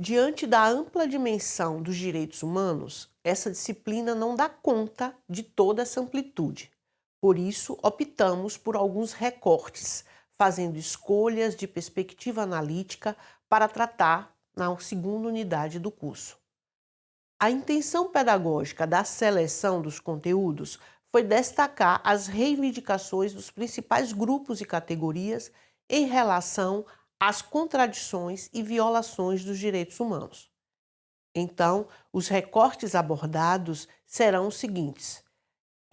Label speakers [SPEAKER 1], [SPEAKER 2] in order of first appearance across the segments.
[SPEAKER 1] Diante da ampla dimensão dos direitos humanos, essa disciplina não dá conta de toda essa amplitude. Por isso, optamos por alguns recortes, fazendo escolhas de perspectiva analítica para tratar na segunda unidade do curso. A intenção pedagógica da seleção dos conteúdos foi destacar as reivindicações dos principais grupos e categorias em relação às contradições e violações dos direitos humanos. Então, os recortes abordados serão os seguintes: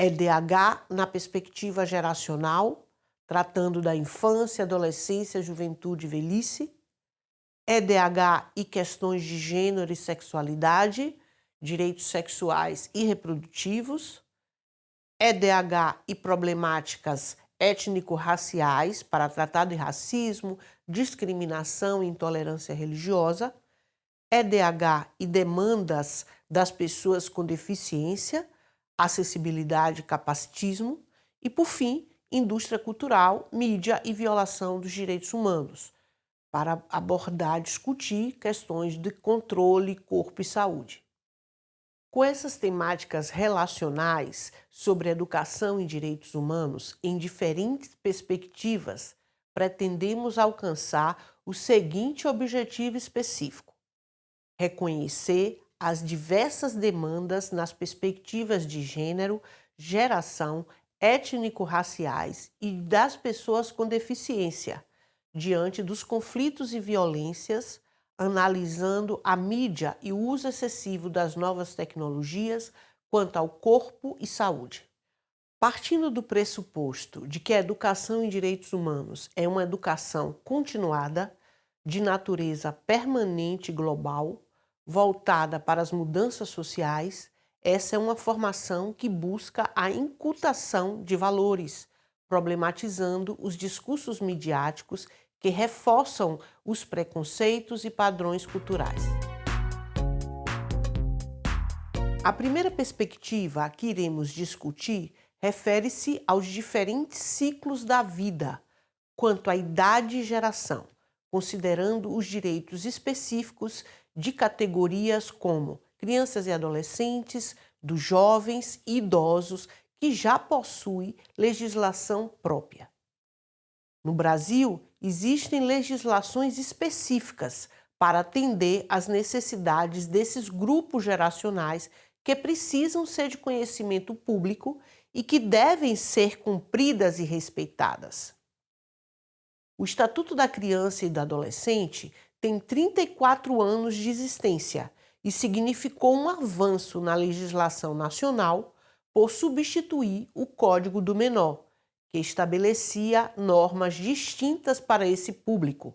[SPEAKER 1] EDH na perspectiva geracional, tratando da infância, adolescência, juventude e velhice; EDH e questões de gênero e sexualidade, direitos sexuais e reprodutivos; EDH e problemáticas étnico-raciais, para tratar de racismo, discriminação e intolerância religiosa; EDH e demandas das pessoas com deficiência, acessibilidade e capacitismo; e, por fim, indústria cultural, mídia e violação dos direitos humanos, para abordar, discutir questões de controle, corpo e saúde. Com essas temáticas relacionais sobre educação e direitos humanos em diferentes perspectivas, pretendemos alcançar o seguinte objetivo específico: reconhecer as diversas demandas nas perspectivas de gênero, geração, étnico-raciais e das pessoas com deficiência, diante dos conflitos e violências, analisando a mídia e o uso excessivo das novas tecnologias quanto ao corpo e saúde. Partindo do pressuposto de que a educação em direitos humanos é uma educação continuada, de natureza permanente e global, voltada para as mudanças sociais, essa é uma formação que busca a incultação de valores, problematizando os discursos midiáticos que reforçam os preconceitos e padrões culturais. A primeira perspectiva que iremos discutir refere-se aos diferentes ciclos da vida, quanto à idade e geração, considerando os direitos específicos de categorias como crianças e adolescentes, dos jovens e idosos que já possuem legislação própria. No Brasil, existem legislações específicas para atender às necessidades desses grupos geracionais que precisam ser de conhecimento público e que devem ser cumpridas e respeitadas. O Estatuto da Criança e do Adolescente tem 34 anos de existência e significou um avanço na legislação nacional por substituir o Código do Menor, que estabelecia normas distintas para esse público,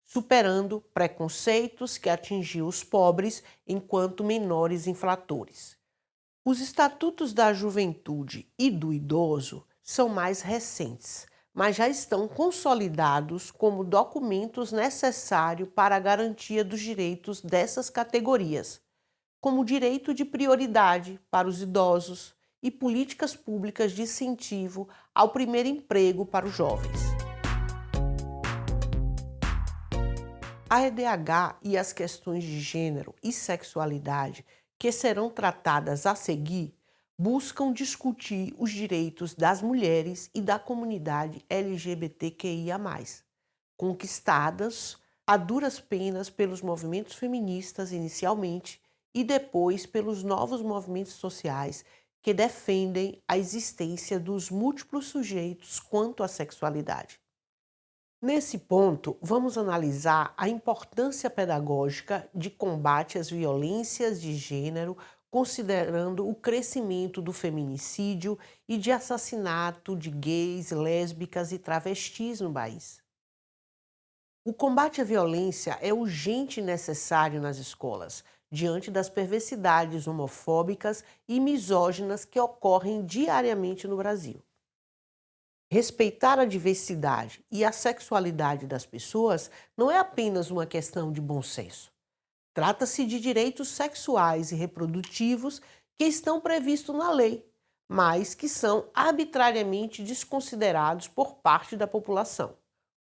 [SPEAKER 1] superando preconceitos que atingiam os pobres enquanto menores infratores. Os Estatutos da Juventude e do Idoso são mais recentes, mas já estão consolidados como documentos necessários para a garantia dos direitos dessas categorias, como o direito de prioridade para os idosos e políticas públicas de incentivo ao primeiro emprego para os jovens. A EDH e as questões de gênero e sexualidade que serão tratadas a seguir buscam discutir os direitos das mulheres e da comunidade LGBTQIA+, conquistadas a duras penas pelos movimentos feministas inicialmente e depois pelos novos movimentos sociais que defendem a existência dos múltiplos sujeitos quanto à sexualidade. Nesse ponto, vamos analisar a importância pedagógica de combate às violências de gênero, considerando o crescimento do feminicídio e de assassinato de gays, lésbicas e travestis no país. O combate à violência é urgente e necessário nas escolas, diante das perversidades homofóbicas e misóginas que ocorrem diariamente no Brasil. Respeitar a diversidade e a sexualidade das pessoas não é apenas uma questão de bom senso. Trata-se de direitos sexuais e reprodutivos que estão previstos na lei, mas que são arbitrariamente desconsiderados por parte da população.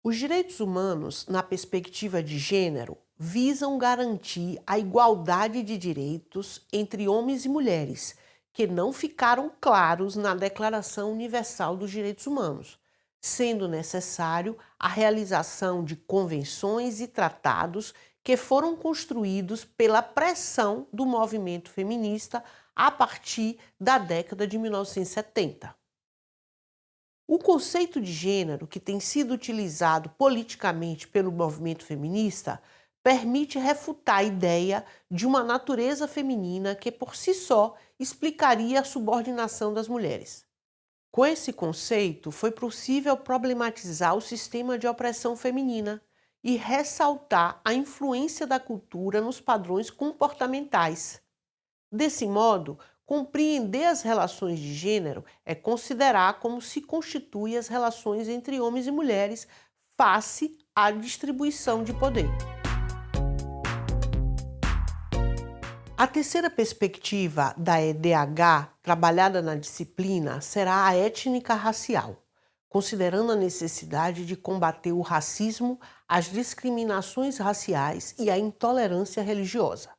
[SPEAKER 1] Os direitos humanos, na perspectiva de gênero, visam garantir a igualdade de direitos entre homens e mulheres, que não ficaram claros na Declaração Universal dos Direitos Humanos, sendo necessário a realização de convenções e tratados que foram construídos pela pressão do movimento feminista a partir da década de 1970. O conceito de gênero, que tem sido utilizado politicamente pelo movimento feminista, permite refutar a ideia de uma natureza feminina que, por si só, explicaria a subordinação das mulheres. Com esse conceito, foi possível problematizar o sistema de opressão feminina e ressaltar a influência da cultura nos padrões comportamentais. Desse modo, compreender as relações de gênero é considerar como se constituem as relações entre homens e mulheres face à distribuição de poder. A terceira perspectiva da EDH, trabalhada na disciplina, será a étnica-racial, considerando a necessidade de combater o racismo, as discriminações raciais e a intolerância religiosa.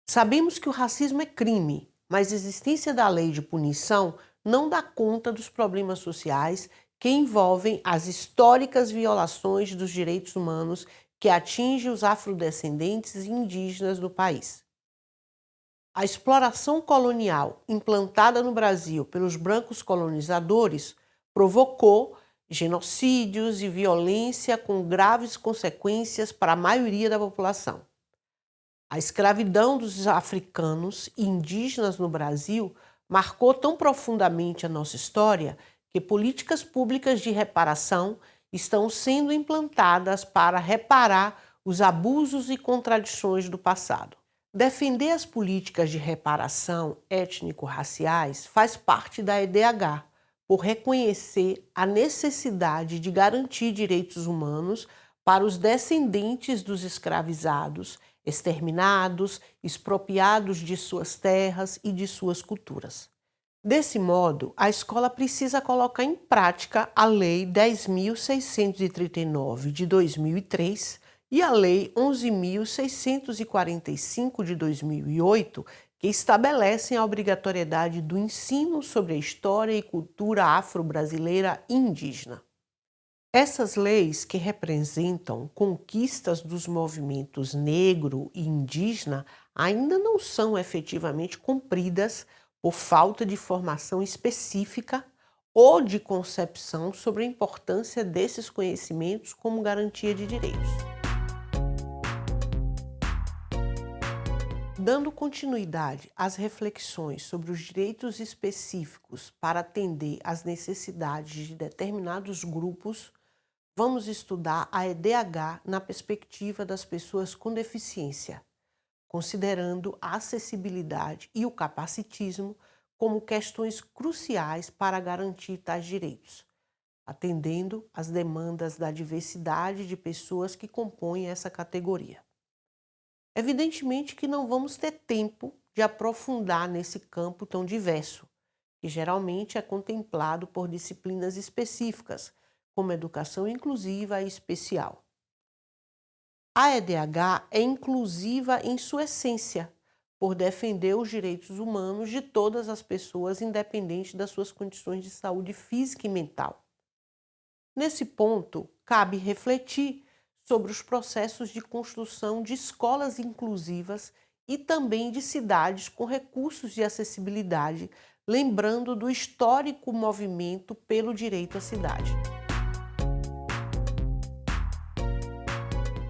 [SPEAKER 1] Sabemos que o racismo é crime, mas a existência da lei de punição não dá conta dos problemas sociais que envolvem as históricas violações dos direitos humanos que atingem os afrodescendentes e indígenas do país. A exploração colonial implantada no Brasil pelos brancos colonizadores provocou genocídios e violência com graves consequências para a maioria da população. A escravidão dos africanos e indígenas no Brasil marcou tão profundamente a nossa história que políticas públicas de reparação estão sendo implantadas para reparar os abusos e contradições do passado. Defender as políticas de reparação étnico-raciais faz parte da EDH, por reconhecer a necessidade de garantir direitos humanos para os descendentes dos escravizados, exterminados, expropriados de suas terras e de suas culturas. Desse modo, a escola precisa colocar em prática a Lei 10.639 de 2003 e a Lei 11.645 de 2008, que estabelecem a obrigatoriedade do ensino sobre a história e cultura afro-brasileira e indígena. Essas leis, que representam conquistas dos movimentos negro e indígena, ainda não são efetivamente cumpridas por falta de formação específica ou de concepção sobre a importância desses conhecimentos como garantia de direitos. Dando continuidade às reflexões sobre os direitos específicos para atender às necessidades de determinados grupos, vamos estudar a EDH na perspectiva das pessoas com deficiência, considerando a acessibilidade e o capacitismo como questões cruciais para garantir tais direitos, atendendo às demandas da diversidade de pessoas que compõem essa categoria. Evidentemente que não vamos ter tempo de aprofundar nesse campo tão diverso, que geralmente é contemplado por disciplinas específicas, como educação inclusiva e especial. A EDH é inclusiva em sua essência, por defender os direitos humanos de todas as pessoas, independente das suas condições de saúde física e mental. Nesse ponto, cabe refletir sobre os processos de construção de escolas inclusivas e também de cidades com recursos de acessibilidade, lembrando do histórico movimento pelo direito à cidade.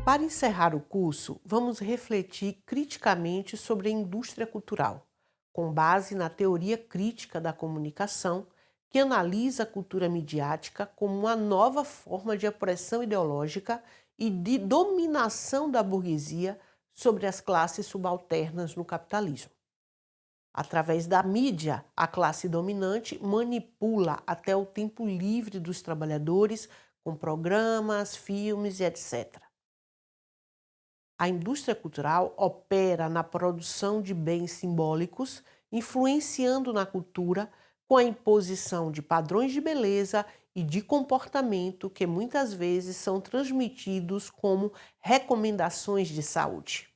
[SPEAKER 1] Para encerrar o curso, vamos refletir criticamente sobre a indústria cultural, com base na teoria crítica da comunicação, que analisa a cultura midiática como uma nova forma de opressão ideológica e de dominação da burguesia sobre as classes subalternas no capitalismo. Através da mídia, a classe dominante manipula até o tempo livre dos trabalhadores com programas, filmes e etc. A indústria cultural opera na produção de bens simbólicos, influenciando na cultura com a imposição de padrões de beleza e de comportamento que muitas vezes são transmitidos como recomendações de saúde.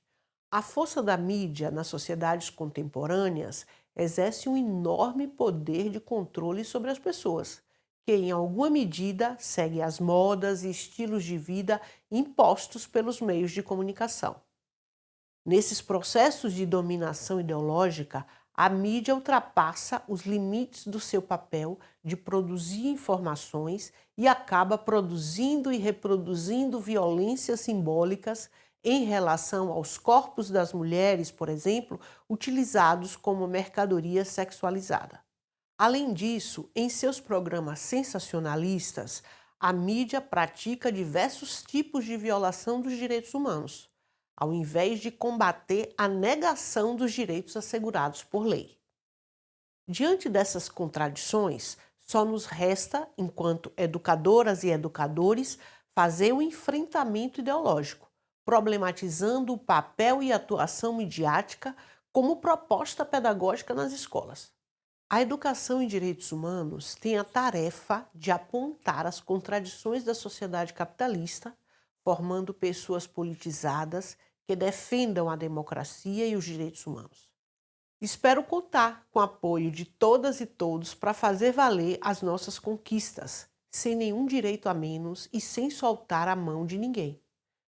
[SPEAKER 1] A força da mídia nas sociedades contemporâneas exerce um enorme poder de controle sobre as pessoas, que em alguma medida segue as modas e estilos de vida impostos pelos meios de comunicação. Nesses processos de dominação ideológica, a mídia ultrapassa os limites do seu papel de produzir informações e acaba produzindo e reproduzindo violências simbólicas em relação aos corpos das mulheres, por exemplo, utilizados como mercadoria sexualizada. Além disso, em seus programas sensacionalistas, a mídia pratica diversos tipos de violação dos direitos humanos, ao invés de combater a negação dos direitos assegurados por lei. Diante dessas contradições, só nos resta, enquanto educadoras e educadores, fazer o enfrentamento ideológico, problematizando o papel e atuação midiática como proposta pedagógica nas escolas. A educação em direitos humanos tem a tarefa de apontar as contradições da sociedade capitalista, formando pessoas politizadas que defendam a democracia e os direitos humanos. Espero contar com o apoio de todas e todos para fazer valer as nossas conquistas, sem nenhum direito a menos e sem soltar a mão de ninguém.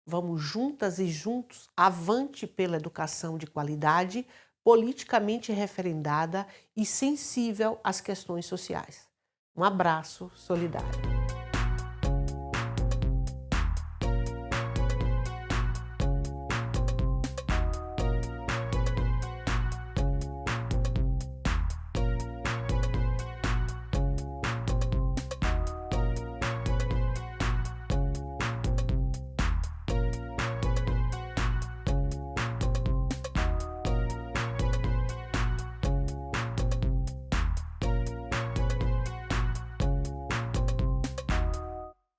[SPEAKER 1] Vamos juntas e juntos avante pela educação de qualidade, politicamente referendada e sensível às questões sociais. Um abraço solidário.